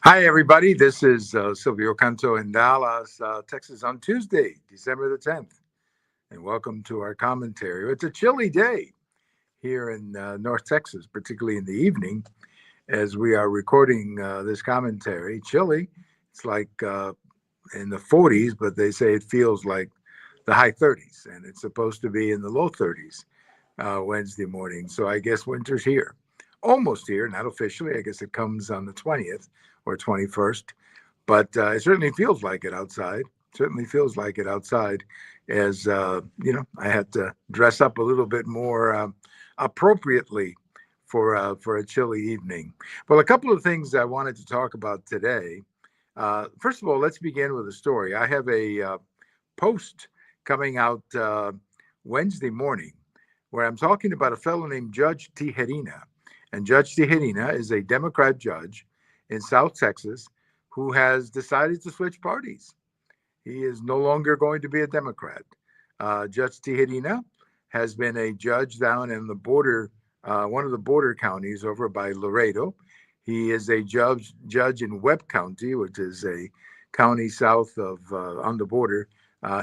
Hi, everybody. This is Silvio Canto in Dallas, Texas, on Tuesday, December the 10th. And welcome to our commentary. It's a chilly day here in North Texas, particularly in the evening, as we are recording this commentary. Chilly. It's like in the 40s, but they say it feels like the high 30s, and it's supposed to be in the low 30s Wednesday morning. So I guess winter's here. Almost here, not officially. I guess it comes on the 20th or 21st, but it certainly feels like it outside. Certainly feels like it outside, as I had to dress up a little bit more appropriately for a chilly evening. Well, a couple of things I wanted to talk about today. First of all, let's begin with a story. I have a post coming out Wednesday morning where I'm talking about a fellow named Judge Tijerina. And Judge Tijerina is a Democrat judge in South Texas who has decided to switch parties. He is no longer going to be a Democrat. Judge Tijerina has been a judge down in the border, one of the border counties over by Laredo. He is a judge in Webb County, which is a county south of on the border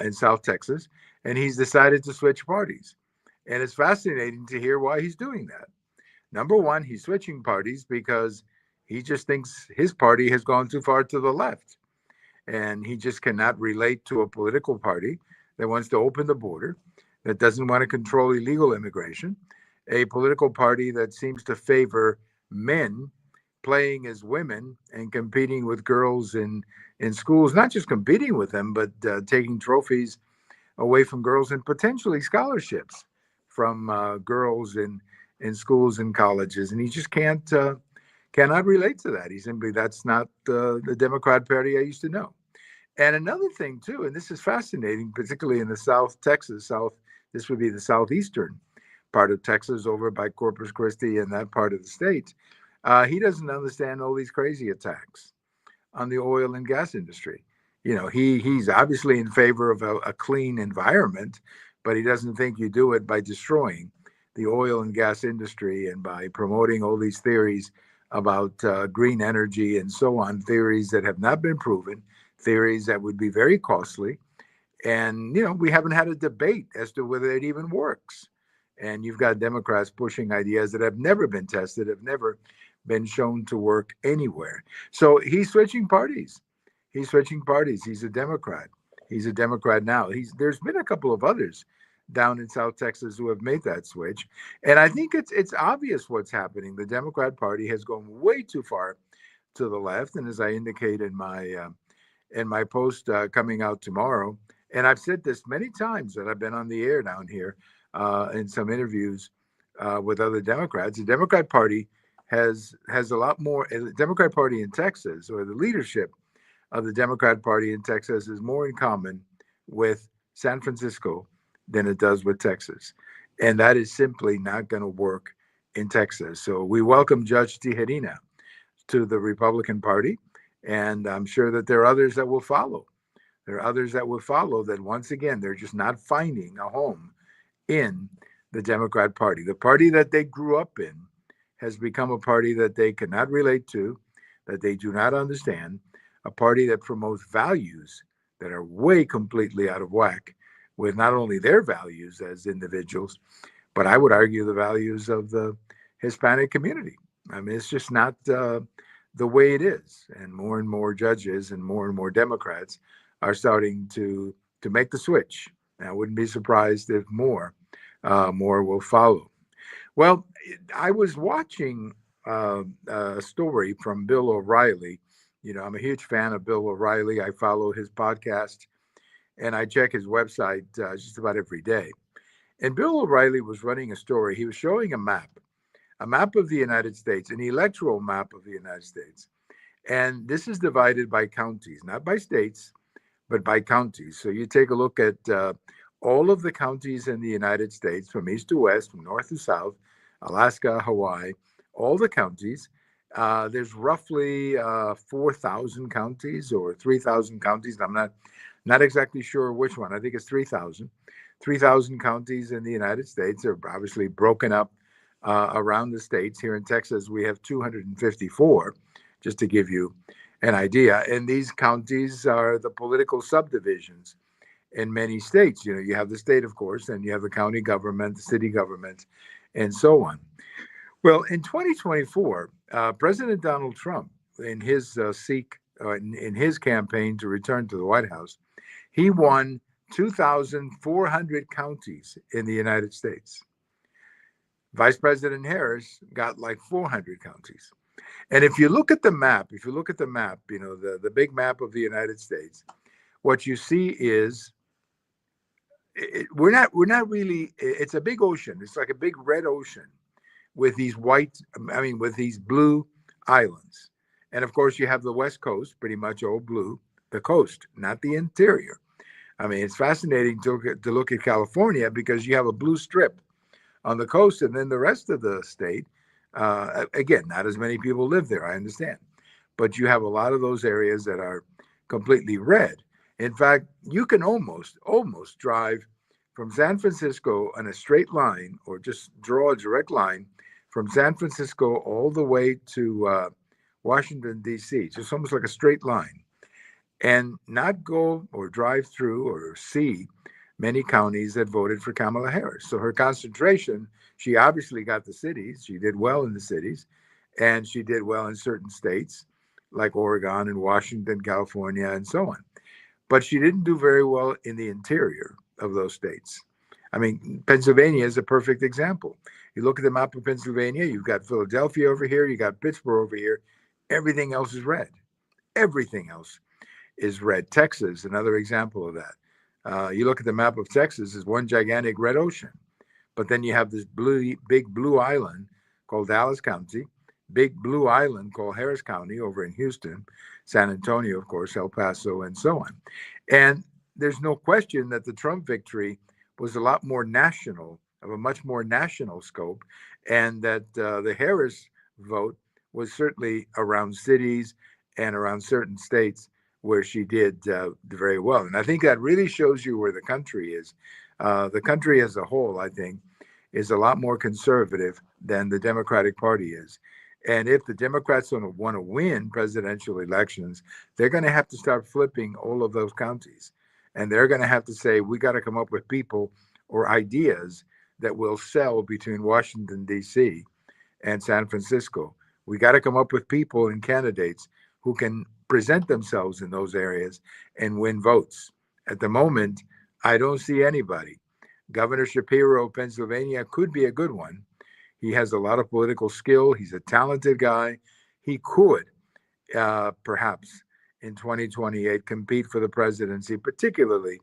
in South Texas, and he's decided to switch parties. And it's fascinating to hear why he's doing that. Number one, he's switching parties because he just thinks his party has gone too far to the left. And he just cannot relate to a political party that wants to open the border, that doesn't want to control illegal immigration, a political party that seems to favor men playing as women and competing with girls in schools, not just competing with them, but taking trophies away from girls and potentially scholarships from girls in schools and colleges. And he just cannot relate to that. He simply, that's not the Democrat Party I used to know. And another thing too, and this is fascinating, particularly in the South Texas, this would be the southeastern part of Texas over by Corpus Christi and that part of the state. He doesn't understand all these crazy attacks on the oil and gas industry. He's obviously in favor of a clean environment, but he doesn't think you do it by destroying the oil and gas industry and by promoting all these theories about green energy and so on, theories that have not been proven, theories that would be very costly. And, we haven't had a debate as to whether it even works. And you've got Democrats pushing ideas that have never been tested, have never been shown to work anywhere. So he's switching parties. He's switching parties. He's a Democrat. He's a Democrat now. There's been a couple of others down in South Texas who have made that switch, and I think it's obvious what's happening. The Democrat Party has gone way too far to the left, and as I indicate in my post coming out tomorrow, and I've said this many times that I've been on the air down here in some interviews with other Democrats. The Democrat Party has a lot more. The Democrat Party in Texas, or the leadership of the Democrat Party in Texas, is more in common with San Francisco than it does with Texas. And that is simply not going to work in Texas. So we welcome Judge Tijerina to the Republican Party. And I'm sure that there are others that will follow. There are others that will follow that, once again, they're just not finding a home in the Democrat Party. The party that they grew up in has become a party that they cannot relate to, that they do not understand, a party that promotes values that are way completely out of whack with not only their values as individuals, but I would argue the values of the Hispanic community. I mean, it's just not the way it is. And more judges and more Democrats are starting to make the switch. And I wouldn't be surprised if more will follow. Well, I was watching a story from Bill O'Reilly. I'm a huge fan of Bill O'Reilly. I follow his podcast and I check his website just about every day. And Bill O'Reilly was running a story. He was showing a map of the United States, an electoral map of the United States. And this is divided by counties, not by states, but by counties. So you take a look at all of the counties in the United States, from east to west, from north to south, Alaska, Hawaii, all the counties. There's roughly 4,000 counties or 3,000 counties. I'm not exactly sure which one. I think it's 3,000. 3,000 counties in the United States. They're obviously broken up around the states. Here in Texas, we have 254, just to give you an idea. And these counties are the political subdivisions in many states. You have the state, of course, and you have the county government, the city government, and so on. Well, in 2024, President Donald Trump, in his in his campaign to return to the White House, he won 2,400 counties in the United States. Vice President Harris got like 400 counties. And if you look at the map, the big map of the United States, what you see is we're not really. It's a big ocean. It's like a big red ocean with these with these blue islands. And of course, you have the West Coast, pretty much all blue, the coast, not the interior. I mean, it's fascinating to look at California because you have a blue strip on the coast, and then the rest of the state, again, not as many people live there, I understand. But you have a lot of those areas that are completely red. In fact, you can almost drive from San Francisco on a straight line, or just draw a direct line from San Francisco all the way to Washington, D.C., just almost like a straight line, and not go or drive through or see many counties that voted for Kamala Harris. So her concentration, she obviously got the cities. She did well in the cities, and she did well in certain states like Oregon and Washington, California, and so on. But she didn't do very well in the interior of those states. I mean, Pennsylvania is a perfect example. You look at the map of Pennsylvania, you've got Philadelphia over here, you got Pittsburgh over here. Everything else is red. Everything else is red. Texas, another example of that. You look at the map of Texas, it's one gigantic red ocean. But then you have this big blue island called Dallas County, big blue island called Harris County over in Houston, San Antonio, of course, El Paso, and so on. And there's no question that the Trump victory was a lot more national, of a much more national scope, and that the Harris vote was certainly around cities and around certain states where she did very well. And I think that really shows you where the country is. The country as a whole, I think, is a lot more conservative than the Democratic Party is. And if the Democrats want to win presidential elections, they're going to have to start flipping all of those counties. And they're going to have to say, we got to come up with people or ideas that will sell between Washington, D.C. and San Francisco. We got to come up with people and candidates who can present themselves in those areas and win votes. At the moment, I don't see anybody. Governor Shapiro of Pennsylvania could be a good one. He has a lot of political skill. He's a talented guy. He could perhaps in 2028 compete for the presidency, particularly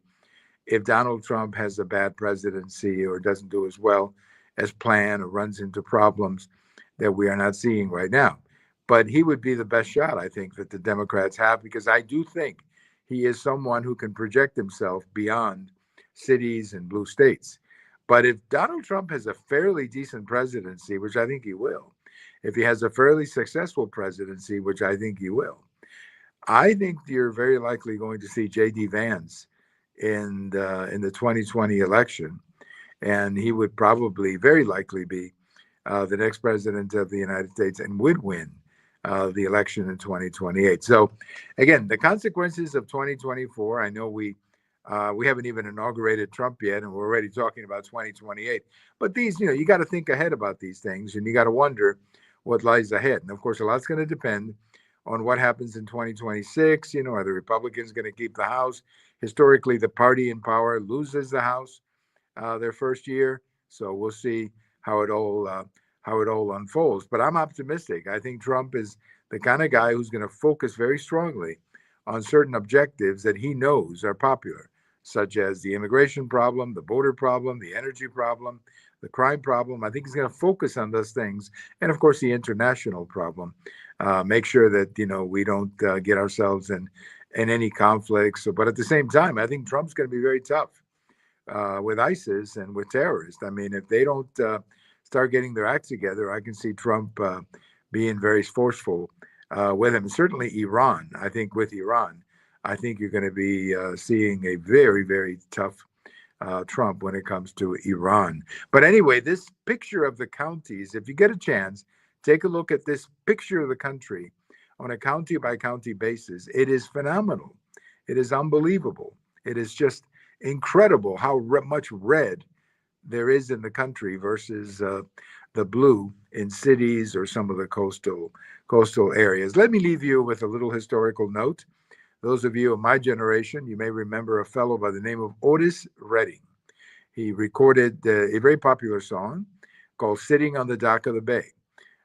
if Donald Trump has a bad presidency or doesn't do as well as planned or runs into problems that we are not seeing right now. But he would be the best shot, I think, that the Democrats have, because I do think he is someone who can project himself beyond cities and blue states. But if Donald Trump has a fairly decent presidency, which I think he will, if he has a fairly successful presidency, which I think he will, I think you're very likely going to see J.D. Vance in the 2020 election, and he would probably very likely be the next president of the United States and would win the election in 2028. So, again, the consequences of 2024. I know we haven't even inaugurated Trump yet, and we're already talking about 2028. But these, you got to think ahead about these things, and you got to wonder what lies ahead. And of course, a lot's going to depend on what happens in 2026. Are the Republicans going to keep the House? Historically, the party in power loses the House their first year, so we'll see how it all unfolds. But I'm optimistic. I think Trump is the kind of guy who's going to focus very strongly on certain objectives that he knows are popular, such as the immigration problem, the border problem, the energy problem, the crime problem. I think he's going to focus on those things, and of course the international problem. Make sure that we don't get ourselves in any conflicts. But at the same time, I think Trump's going to be very tough with ISIS and with terrorists. I mean, if they don't start getting their act together, I can see Trump being very forceful with him. Certainly Iran. I think with Iran, I think you're going to be seeing a very, very tough Trump when it comes to Iran. But anyway, this picture of the counties, if you get a chance, take a look at this picture of the country on a county by county basis, it is phenomenal. It is unbelievable. It is just incredible how much red there is in the country versus the blue in cities or some of the coastal areas. Let me leave you with a little historical note. Those of you of my generation, you may remember a fellow by the name of Otis Redding. He recorded a very popular song called Sitting on the Dock of the Bay.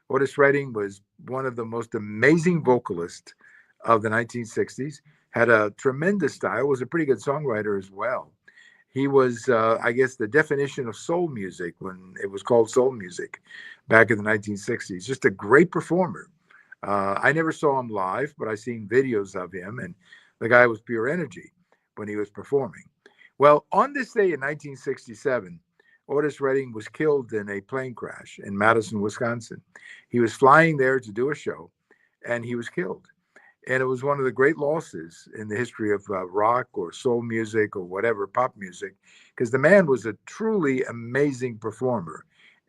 Otis Redding was one of the most amazing vocalists of the 1960s, had a tremendous style, was a pretty good songwriter as well. He was, I guess, the definition of soul music when it was called soul music back in the 1960s. Just a great performer. I never saw him live, but I've seen videos of him, and the guy was pure energy when he was performing. Well, on this day in 1967, Otis Redding was killed in a plane crash in Madison, Wisconsin. He was flying there to do a show, and he was killed. And it was one of the great losses in the history of rock or soul music or whatever, pop music, because the man was a truly amazing performer.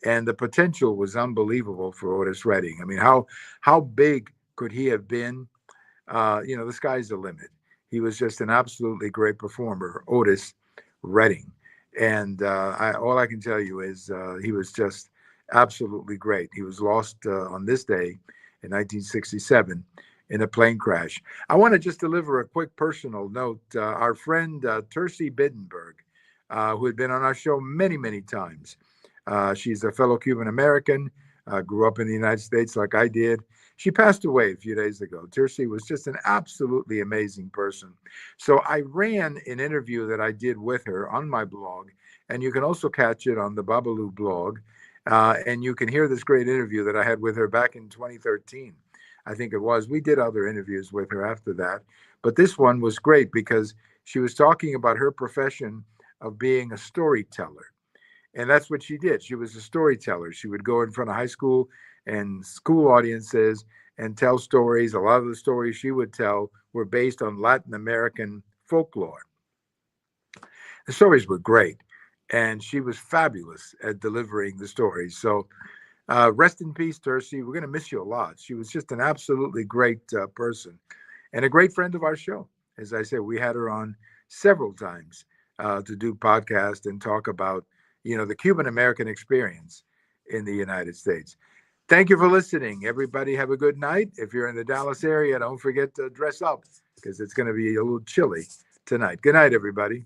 And the potential was unbelievable for Otis Redding. I mean, how big could he have been? The sky's the limit. He was just an absolutely great performer, Otis Redding. And all I can tell you is he was just absolutely great. He was lost on this day in 1967 in a plane crash. I want to just deliver a quick personal note. Our friend Tercy Bittenberg, who had been on our show many, many times. She's a fellow Cuban American, grew up in the United States like I did. She passed away a few days ago. Tercy was just an absolutely amazing person. So I ran an interview that I did with her on my blog, and you can also catch it on the Babalu blog. And you can hear this great interview that I had with her back in 2013. I think it was. We did other interviews with her after that. But this one was great because she was talking about her profession of being a storyteller. And that's what she did. She was a storyteller. She would go in front of high school and school audiences and tell stories. A lot of the stories she would tell were based on Latin American folklore. The stories were great, and she was fabulous at delivering the stories. So rest in peace, Tercy. We're going to miss you a lot. She was just an absolutely great person and a great friend of our show. As I said, we had her on several times to do podcasts and talk about the Cuban American experience in the United States. Thank you for listening. Everybody have a good night. If you're in the Dallas area, don't forget to dress up because it's going to be a little chilly tonight. Good night, everybody.